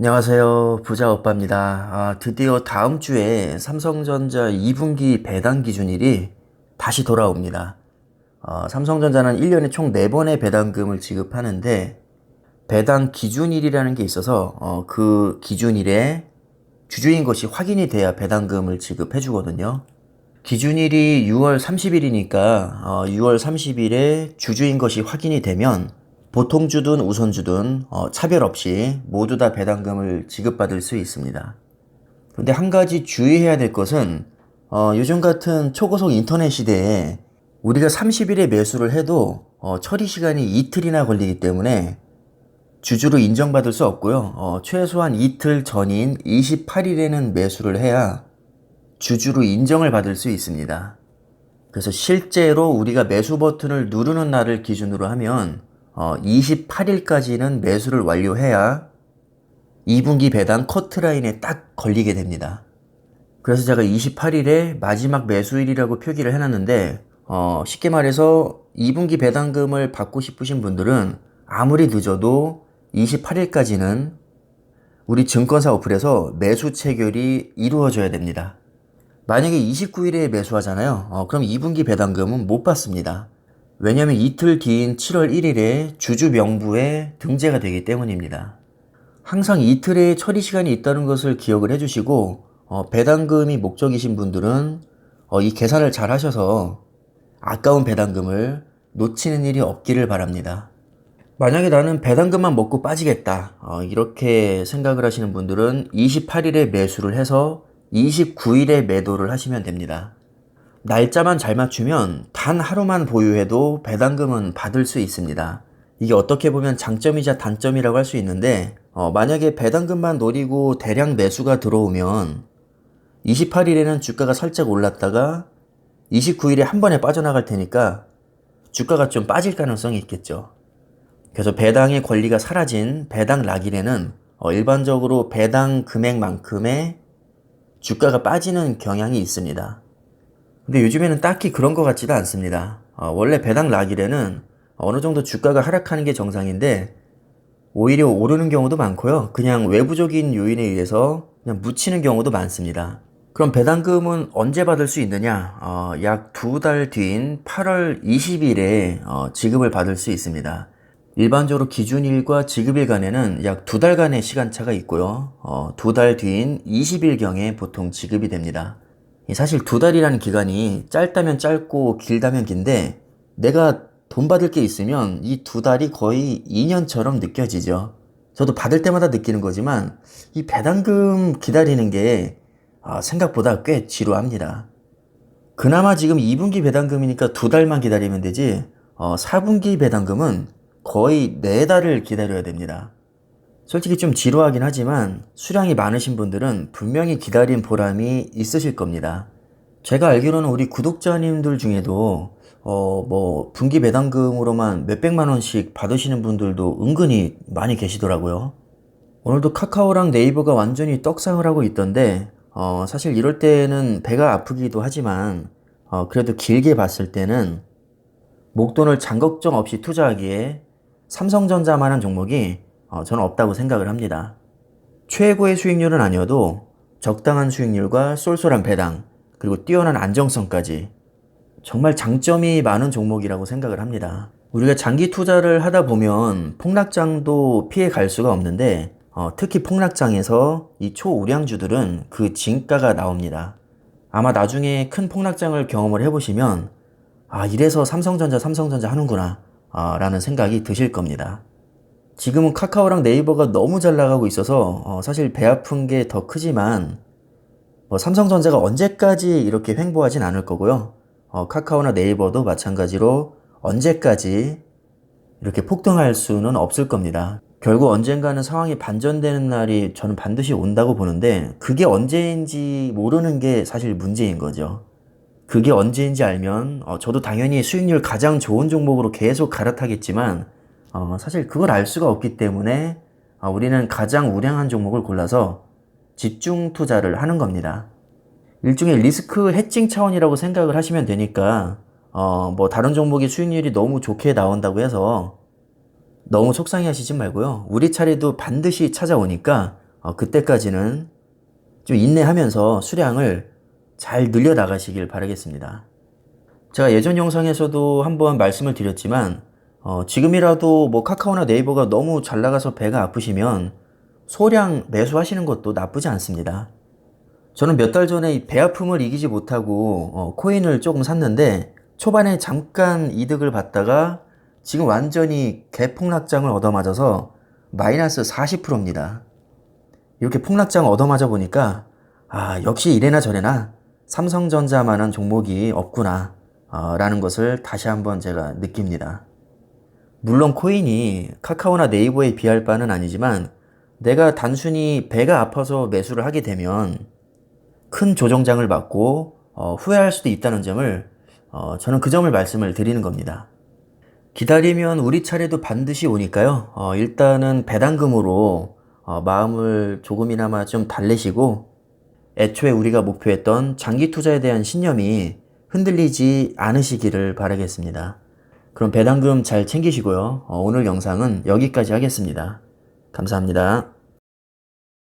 안녕하세요. 부자 오빠입니다. 드디어 다음 주에 삼성전자 2분기 배당 기준일이 다시 돌아옵니다. 삼성전자는 1년에 총 4번의 배당금을 지급하는데 배당 기준일이라는 게 있어서 그 기준일에 주주인 것이 확인이 돼야 배당금을 지급해 주거든요. 기준일이 6월 30일이니까 6월 30일에 주주인 것이 확인이 되면 보통주든 우선주든 차별 없이 모두 다 배당금을 지급받을 수 있습니다. 근데 한 가지 주의해야 될 것은 요즘 같은 초고속 인터넷 시대에 우리가 30일에 매수를 해도 처리 시간이 이틀이나 걸리기 때문에 주주로 인정받을 수 없고요. 최소한 이틀 전인 28일에는 매수를 해야 주주로 인정을 받을 수 있습니다. 그래서 실제로 우리가 매수 버튼을 누르는 날을 기준으로 하면 28일까지는 매수를 완료해야 2분기 배당 커트라인에 딱 걸리게 됩니다. 그래서 제가 28일에 마지막 매수일이라고 표기를 해놨는데 쉽게 말해서 2분기 배당금을 받고 싶으신 분들은 아무리 늦어도 28일까지는 우리 증권사 어플에서 매수 체결이 이루어져야 됩니다. 만약에 29일에 매수하잖아요. 그럼 2분기 배당금은 못 받습니다. 왜냐면 이틀 뒤인 7월 1일에 주주 명부에 등재가 되기 때문입니다. 항상 이틀의 처리 시간이 있다는 것을 기억을 해주시고 배당금이 목적이신 분들은 이 계산을 잘 하셔서 아까운 배당금을 놓치는 일이 없기를 바랍니다. 만약에 나는 배당금만 먹고 빠지겠다 이렇게 생각을 하시는 분들은 28일에 매수를 해서 29일에 매도를 하시면 됩니다. 날짜만 잘 맞추면 단 하루만 보유해도 배당금은 받을 수 있습니다. 이게 어떻게 보면 장점이자 단점이라고 할 수 있는데 만약에 배당금만 노리고 대량 매수가 들어오면 28일에는 주가가 살짝 올랐다가 29일에 한 번에 빠져나갈 테니까 주가가 좀 빠질 가능성이 있겠죠. 그래서 배당의 권리가 사라진 배당 락일에는 일반적으로 배당 금액만큼의 주가가 빠지는 경향이 있습니다. 근데 요즘에는 딱히 그런 것 같지도 않습니다. 원래 배당 락일에는 어느 정도 주가가 하락하는 게 정상인데 오히려 오르는 경우도 많고요. 그냥 외부적인 요인에 의해서 그냥 묻히는 경우도 많습니다. 그럼 배당금은 언제 받을 수 있느냐? 약 2달 뒤인 8월 20일에 지급을 받을 수 있습니다. 일반적으로 기준일과 지급일 간에는 약 2달간의 시간차가 있고요. 2달 뒤인 20일경에 보통 지급이 됩니다. 사실 2달이라는 기간이 짧다면 짧고 길다면 긴데 내가 돈 받을 게 있으면 이 2달이 거의 2년처럼 느껴지죠. 저도 받을 때마다 느끼는 거지만 이 배당금 기다리는 게 생각보다 꽤 지루합니다. 그나마 지금 2분기 배당금이니까 2달만 기다리면 되지 4분기 배당금은 거의 4달을 기다려야 됩니다. 솔직히 좀 지루하긴 하지만 수량이 많으신 분들은 분명히 기다린 보람이 있으실 겁니다. 제가 알기로는 우리 구독자님들 중에도 분기 배당금으로만 몇백만 원씩 받으시는 분들도 은근히 많이 계시더라고요. 오늘도 카카오랑 네이버가 완전히 떡상을 하고 있던데 사실 이럴 때는 배가 아프기도 하지만 그래도 길게 봤을 때는 목돈을 잔걱정 없이 투자하기에 삼성전자만한 종목이 저는 없다고 생각을 합니다. 최고의 수익률은 아니어도 적당한 수익률과 쏠쏠한 배당, 그리고 뛰어난 안정성까지 정말 장점이 많은 종목이라고 생각을 합니다. 우리가 장기 투자를 하다 보면 폭락장도 피해 갈 수가 없는데 특히 폭락장에서 이 초우량주들은 그 진가가 나옵니다. 아마 나중에 큰 폭락장을 경험을 해보시면 이래서 삼성전자 하는구나 라는 생각이 드실 겁니다. 지금은 카카오랑 네이버가 너무 잘 나가고 있어서 사실 배 아픈 게 더 크지만 삼성전자가 언제까지 이렇게 횡보하진 않을 거고요. 카카오나 네이버도 마찬가지로 언제까지 이렇게 폭등할 수는 없을 겁니다. 결국 언젠가는 상황이 반전되는 날이 저는 반드시 온다고 보는데 그게 언제인지 모르는 게 사실 문제인 거죠. 그게 언제인지 알면 저도 당연히 수익률 가장 좋은 종목으로 계속 갈아타겠지만 사실 그걸 알 수가 없기 때문에 우리는 가장 우량한 종목을 골라서 집중 투자를 하는 겁니다. 일종의 리스크 해칭 차원이라고 생각을 하시면 되니까 다른 종목이 수익률이 너무 좋게 나온다고 해서 너무 속상해 하시지 말고요. 우리 차례도 반드시 찾아오니까 그때까지는 좀 인내하면서 수량을 잘 늘려 나가시길 바라겠습니다. 제가 예전 영상에서도 한번 말씀을 드렸지만 지금이라도 뭐 카카오나 네이버가 너무 잘 나가서 배가 아프시면 소량 매수하시는 것도 나쁘지 않습니다. 저는 몇 달 전에 이 배 아픔을 이기지 못하고 코인을 조금 샀는데 초반에 잠깐 이득을 봤다가 지금 완전히 개폭락장을 얻어맞아서 마이너스 40%입니다. 이렇게 폭락장 얻어맞아 보니까 역시 이래나 저래나 삼성전자만한 종목이 없구나 라는 것을 다시 한번 제가 느낍니다. 물론 코인이 카카오나 네이버에 비할 바는 아니지만 내가 단순히 배가 아파서 매수를 하게 되면 큰 조정장을 받고 후회할 수도 있다는 점을 저는 그 점을 말씀을 드리는 겁니다. 기다리면 우리 차례도 반드시 오니까요. 일단은 배당금으로 마음을 조금이나마 좀 달래시고 애초에 우리가 목표했던 장기 투자에 대한 신념이 흔들리지 않으시기를 바라겠습니다. 그럼 배당금 잘 챙기시고요. 오늘 영상은 여기까지 하겠습니다. 감사합니다.